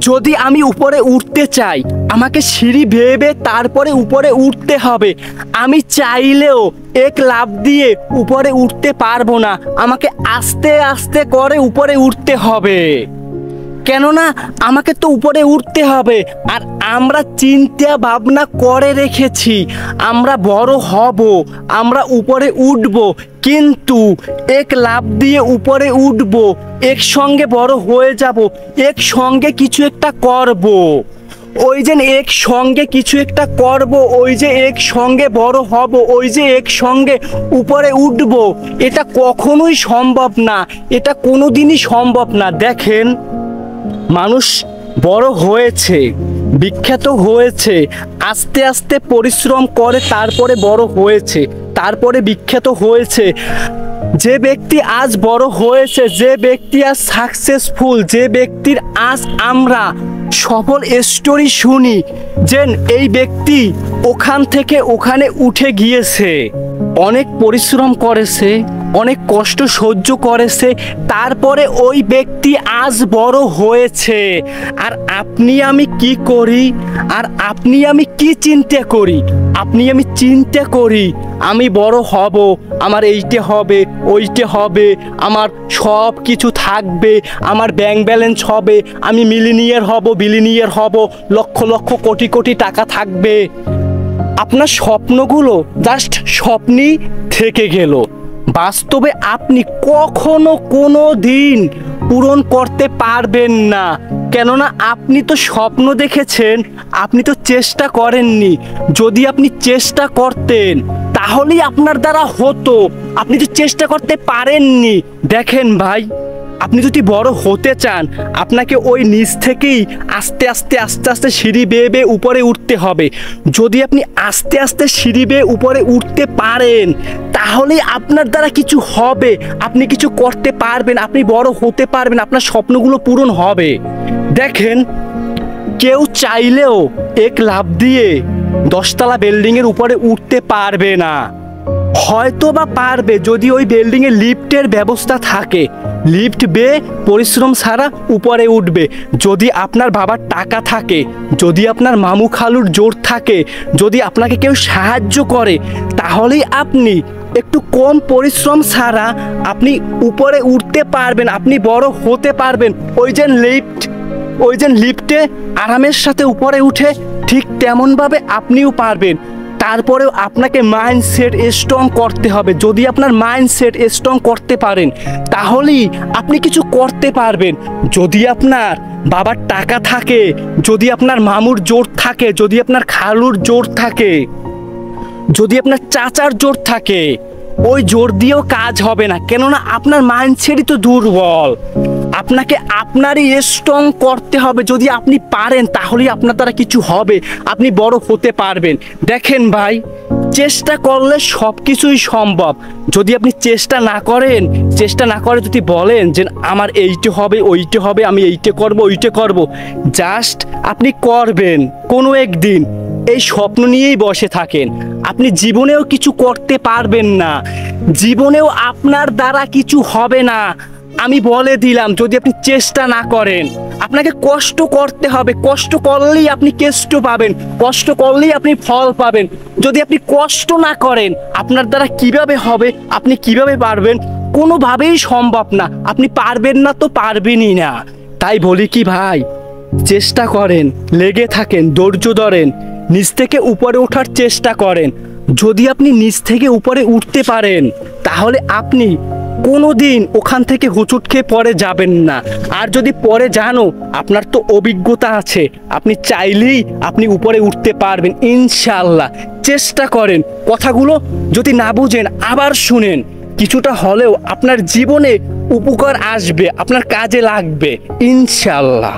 যদি আমি উপরে উঠতে চাই, আমাকে সিঁড়ি বেয়ে বেয়ে তারপরে উপরে উঠতে হবে। আমি চাইলেও এক লাফ দিয়ে উপরে উঠতে পারবো না, আমাকে আস্তে আস্তে করে উপরে উঠতে হবে। কেননা আমাকে তো উপরে উঠতে হবে। আর আমরা চিন্তা ভাবনা করে রেখেছি আমরা বড় হব, আমরা উপরে উঠব, কিন্তু এক লাফ দিয়ে উপরে উঠব, একসঙ্গে বড় হয়ে যাব, একসঙ্গে কিছু একটা করব। ওই যে একসঙ্গে কিছু একটা করব, ওই যে একসঙ্গে বড় হব, ওই যে একসঙ্গে উপরে উঠব, এটা কখনোই সম্ভব না, এটা কোনোদিনই সম্ভব না। দেখেন, মানুষ বড় হয়েছে, বিখ্যাত হয়েছে, আস্তে আস্তে পরিশ্রম করে তারপরে বড় হয়েছে, তারপরে বিখ্যাত হয়েছে। যে ব্যক্তি আজ বড় হয়েছে, যে ব্যক্তি আজ সাকসেসফুল, যে ব্যক্তির আজ আমরা সফল স্টোরি শুনি, যে এই ব্যক্তি ওখান থেকে ওখানে উঠে গিয়েছে, অনেক পরিশ্রম করেছে, অনেক কষ্ট সহ্য করেছে, তারপরে ওই ব্যক্তি আজ বড় হয়েছে। আর আপনি আমি কি করি, আর আপনি আমি কি চিন্তা করি? আপনি আমি চিন্তা করি আমি বড় হব, আমার এইটা হবে, ওইটা হবে, আমার সব কিছু থাকবে, আমার ব্যাংক ব্যালেন্স হবে, আমি মিলিনিয়ার হব, বিলিনিয়ার হব, লক্ষ লক্ষ কোটি কোটি টাকা থাকবে। আপনার স্বপ্নগুলো জাস্ট স্বপ্নই থেকে গেল। বাস্তবে আপনি কখনো কোনো দিন পূরণ করতে পারবেন না। কেননা আপনি তো স্বপ্ন দেখেছেন, আপনি তো চেষ্টা করেননি। যদি আপনি চেষ্টা করতেন তাহলেই আপনার দ্বারা হতো, আপনি তো চেষ্টা করতে পারেননি। দেখেন ভাই, আপনি যদি বড় হতে চান, আপনাকে ওই নিচ থেকেই আস্তে আস্তে আস্তে আস্তে সিঁড়ি বেয়ে বেয়ে উপরে উঠতে হবে। যদি আপনি আস্তে আস্তে সিঁড়ি বেয়ে উপরে উঠতে পারেন, তাহলেই আপনার দ্বারা কিছু হবে, আপনি কিছু করতে পারবেন, আপনি বড় হতে পারবেন, আপনার স্বপ্নগুলো পূরণ হবে। দেখেন, কেউ চাইলেও এক লাফ দিয়ে 10তলা বিল্ডিংয়ের উপরে উঠতে পারবে না। হয়তো বা পারবে যদি ওই বিল্ডিংয়ে লিফটের ব্যবস্থা থাকে, লিফট বেয়ে পরিশ্রম ছাড়া উপরে উঠবে। যদি আপনার বাবার টাকা থাকে, যদি আপনার মামু খালুর জোর থাকে, যদি আপনাকে কেউ সাহায্য করে, তাহলেই আপনি একটু কম পরিশ্রম ছাড়া আপনি উপরে উঠতে পারবেন, আপনি বড় হতে পারবেন। ওই যে লিফটে আরামের সাথে উপরে উঠে, ঠিক তেমনভাবে আপনিও পারবেন। তারপরেও আপনাকে মাইন্ডসেট স্ট্রং করতে হবে। যদি আপনার মাইন্ডসেট স্ট্রং করতে পারেন, তাহলেই আপনি কিছু করতে পারবেন। যদি আপনার বাবার টাকা থাকে, যদি আপনার মামুর জোর থাকে, যদি আপনার খালুর জোর থাকে, যদি আপনার চাচার জোর থাকে, ওই জোর দিয়েও কাজ হবে না। কেননা আপনার মাইন্ডসেটই তো দুর্বল। আপনাকে আপনারই স্ট্রং করতে হবে। যদি আপনি পারেন, তাহলেই আপনার দ্বারা কিছু হবে, আপনি বড় হতে পারবেন। দেখেন ভাই, চেষ্টা করলে সব কিছুই সম্ভব। যদি আপনি চেষ্টা না করেন, চেষ্টা না করে যদি বলেন যে আমার এইটা হবে, ওইটা হবে, আমি এইটা করব, ওইটা করব, জাস্ট আপনি করবেন কোনো একদিন, এই স্বপ্ন নিয়েই বসে থাকেন, আপনি জীবনেও কিছু করতে পারবেন না, জীবনেও আপনার দ্বারা কিছু হবে না। আমি বলে দিলাম, যদি আপনি চেষ্টা না করেন, আপনাকে কষ্ট করতে হবে। কষ্ট করলেই আপনি কেষ্ট পাবেন, কষ্ট করলেই আপনি ফল পাবেন। যদি আপনি কষ্ট না করেন, আপনার দ্বারা কিভাবে হবে, আপনি কিভাবে পারবেন? কোনোভাবেই সম্ভব না। আপনি পারবেন না তো পারবেনই না। তাই বলি কি ভাই, চেষ্টা করেন, লেগে থাকেন, ধৈর্য ধরেন, নিচ থেকে উপরে ওঠার চেষ্টা করেন। যদি আপনি নিচ থেকে উপরে উঠতে পারেন, তাহলে আপনি কোনো দিন ওখান থেকে হুচুট খেয়ে পরে যাবেন না। আর যদি পরে জানো, আপনার তো অভিজ্ঞতা আছে, আপনি চাইলেই আপনি উপরে উঠতে পারবেন ইনশাআল্লাহ। চেষ্টা করেন। কথাগুলো যদি না বুঝেন আবার শুনেন, কিছুটা হলেও আপনার জীবনে উপকার আসবে, আপনার কাজে লাগবে ইনশাআল্লাহ।